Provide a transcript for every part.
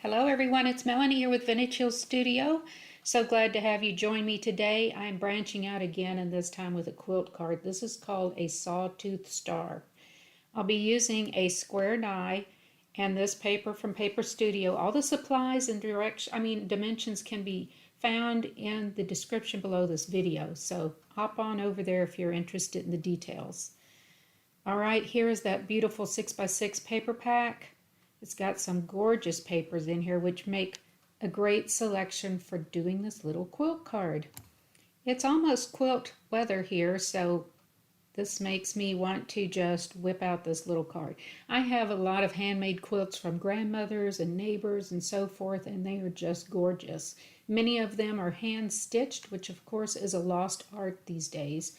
Hello everyone, it's Melanie here with Vintage Hill Studio. So glad to have you join me today. I'm branching out again, and this time with a quilt card. This is called a Sawtooth Star. I'll be using a square die and this paper from Paper Studio. All the supplies and dimensions can be found in the description below this video. So hop on over there if you're interested in the details. All right, here is that beautiful 6x6 paper pack. It's got some gorgeous papers in here which make a great selection for doing this little quilt card. It's almost quilt weather here, so this makes me want to just whip out this little card. I have a lot of handmade quilts from grandmothers and neighbors and so forth, and they are just gorgeous. Many of them are hand stitched, which of course is a lost art these days.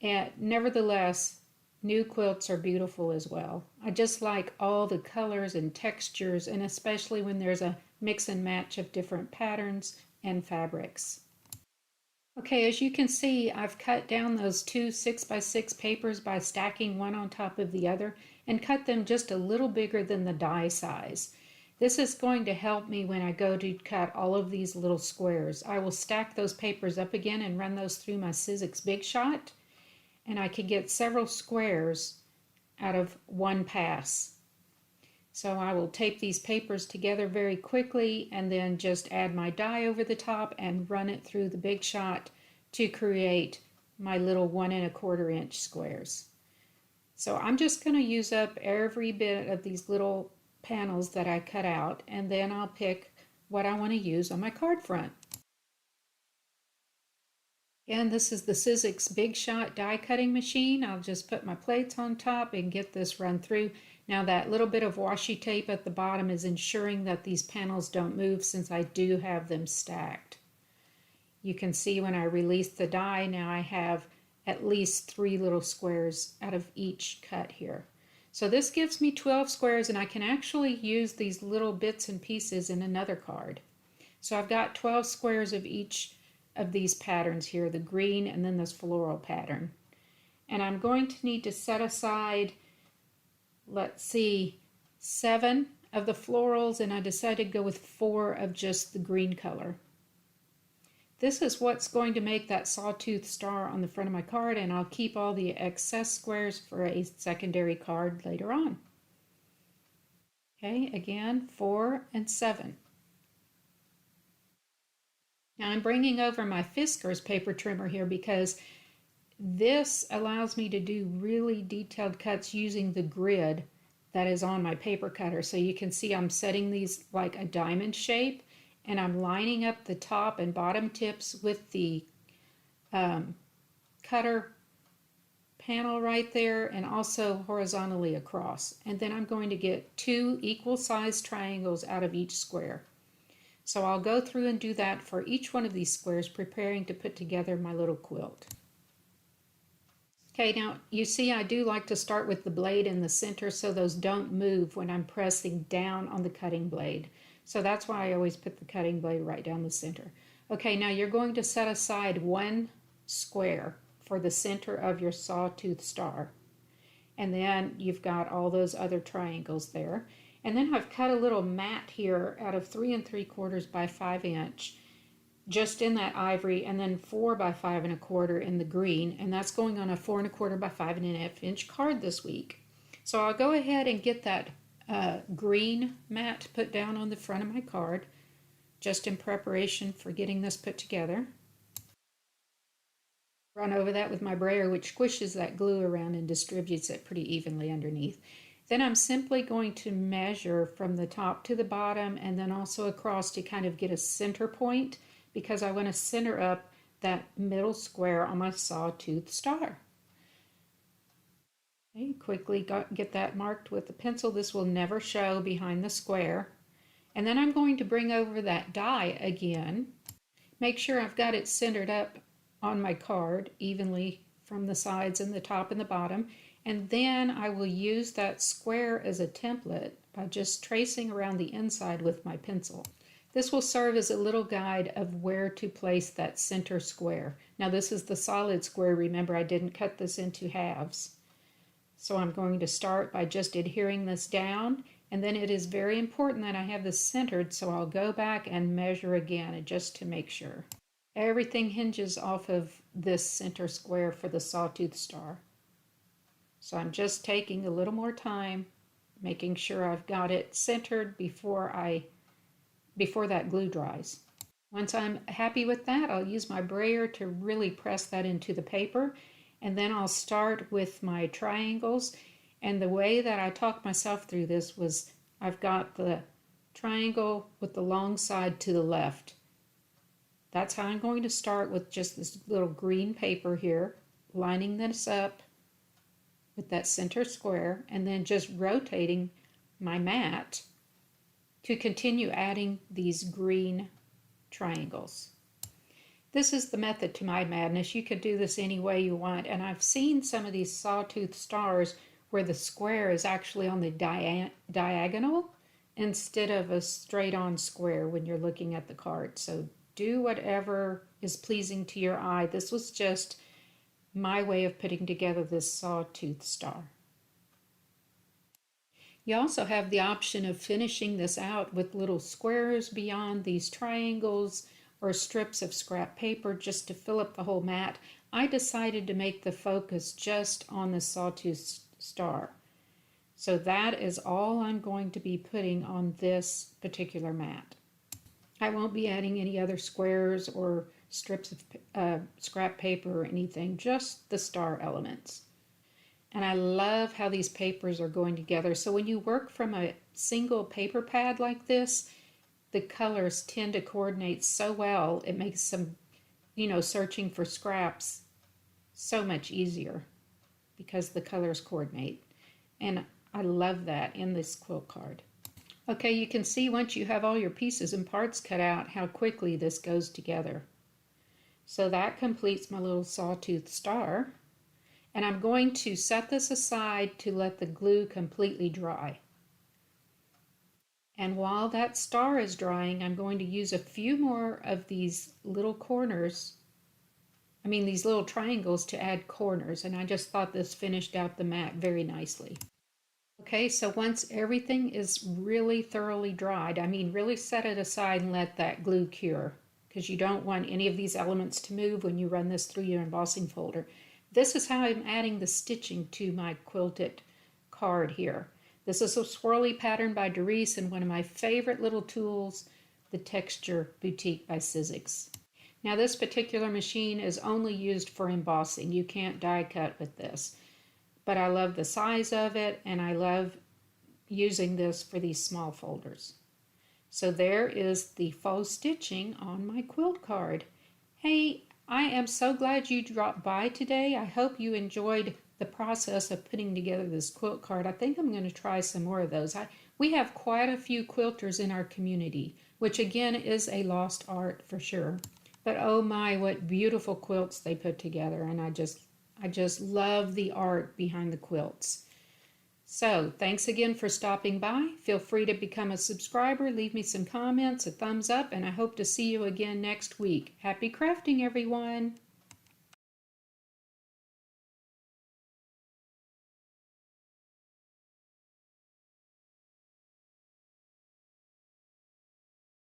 And nevertheless, new quilts are beautiful as well. I just like all the colors and textures, and especially when there's a mix and match of different patterns and fabrics. Okay, as you can see, I've cut down those two 6x6 papers by stacking one on top of the other and cut them just a little bigger than the die size. This is going to help me when I go to cut all of these little squares. I will stack those papers up again and run those through my Sizzix Big Shot, and I can get several squares out of one pass. So I will tape these papers together very quickly and then just add my die over the top and run it through the Big Shot to create my little 1 1/4 inch squares. So I'm just going to use up every bit of these little panels that I cut out, and then I'll pick what I want to use on my card front. And this is the Sizzix Big Shot die cutting machine. I'll just put my plates on top and get this run through. Now that little bit of washi tape at the bottom is ensuring that these panels don't move, since I do have them stacked. You can see when I release the die, now I have at least 3 little squares out of each cut here. So this gives me 12 squares, and I can actually use these little bits and pieces in another card. So I've got 12 squares of each of these patterns here, the green and then this floral pattern. And I'm going to need to set aside, let's see, 7 of the florals, and I decided to go with 4 of just the green color. This is what's going to make that Sawtooth Star on the front of my card, and I'll keep all the excess squares for a secondary card later on. Okay, again, 4 and 7. Now I'm bringing over my Fiskars paper trimmer here because this allows me to do really detailed cuts using the grid that is on my paper cutter. So you can see I'm setting these like a diamond shape, and I'm lining up the top and bottom tips with the cutter panel right there, and also horizontally across. And then I'm going to get 2 equal sized triangles out of each square. So I'll go through and do that for each one of these squares, preparing to put together my little quilt. Okay, now you see I do like to start with the blade in the center so those don't move when I'm pressing down on the cutting blade. So that's why I always put the cutting blade right down the center. Okay, now you're going to set aside 1 square for the center of your Sawtooth Star. And then you've got all those other triangles there. And then I've cut a little mat here out of 3 3/4 by 5 inch, just in that ivory, and then 4 by 5 1/4 in the green, and that's going on a 4 1/4 by 5 1/2 inch card this week. So I'll go ahead and get that green mat put down on the front of my card, just in preparation for getting this put together. Run over that with my brayer, which squishes that glue around and distributes it pretty evenly underneath. Then I'm simply going to measure from the top to the bottom and then also across to kind of get a center point, because I want to center up that middle square on my Sawtooth Star. Okay, quickly get that marked with the pencil. This will never show behind the square. And then I'm going to bring over that die again. Make sure I've got it centered up on my card evenly from the sides and the top and the bottom. And then I will use that square as a template by just tracing around the inside with my pencil. This will serve as a little guide of where to place that center square. Now this is the solid square. Remember, I didn't cut this into halves. So I'm going to start by just adhering this down And then it is very important that I have this centered, so I'll go back and measure again just to make sure. Everything hinges off of this center square for the Sawtooth Star. So I'm just taking a little more time, making sure I've got it centered before that glue dries. Once I'm happy with that, I'll use my brayer to really press that into the paper, and then I'll start with my triangles. And the way that I talked myself through this was I've got the triangle with the long side to the left. That's how I'm going to start, with just this little green paper here, lining this up with that center square, and then just rotating my mat to continue adding these green triangles. This is the method to my madness. You could do this any way you want, and I've seen some of these Sawtooth Stars where the square is actually on the diagonal instead of a straight-on square when you're looking at the card. So do whatever is pleasing to your eye. This was just my way of putting together this Sawtooth Star. You also have the option of finishing this out with little squares beyond these triangles or strips of scrap paper just to fill up the whole mat. I decided to make the focus just on the Sawtooth Star. So that is all I'm going to be putting on this particular mat. I won't be adding any other squares or strips of scrap paper or anything, just the star elements. And I love how these papers are going together. So when you work from a single paper pad like this, the colors tend to coordinate so well. It makes some, searching for scraps so much easier because the colors coordinate. And I love that in this quilt card. Okay, you can see once you have all your pieces and parts cut out how quickly this goes together. So that completes my little Sawtooth Star. And I'm going to set this aside to let the glue completely dry. And while that star is drying, I'm going to use a few more of these little these little triangles to add corners. And I just thought this finished out the mat very nicely. Okay, so once everything is really thoroughly dried, really set it aside and let that glue cure, because you don't want any of these elements to move when you run this through your embossing folder. This is how I'm adding the stitching to my quilted card here. This is a Swirly Pattern by Darice and one of my favorite little tools, the Texture Boutique by Sizzix. Now this particular machine is only used for embossing. You can't die cut with this. But I love the size of it, and I love using this for these small folders. So there is the faux stitching on my quilt card. Hey, I am so glad you dropped by today. I hope you enjoyed the process of putting together this quilt card. I think I'm going to try some more of those. We have quite a few quilters in our community, which again is a lost art for sure. But oh my, what beautiful quilts they put together, and I just love the art behind the quilts. So, thanks again for stopping by. Feel free to become a subscriber, leave me some comments, a thumbs up, and I hope to see you again next week. Happy crafting, everyone!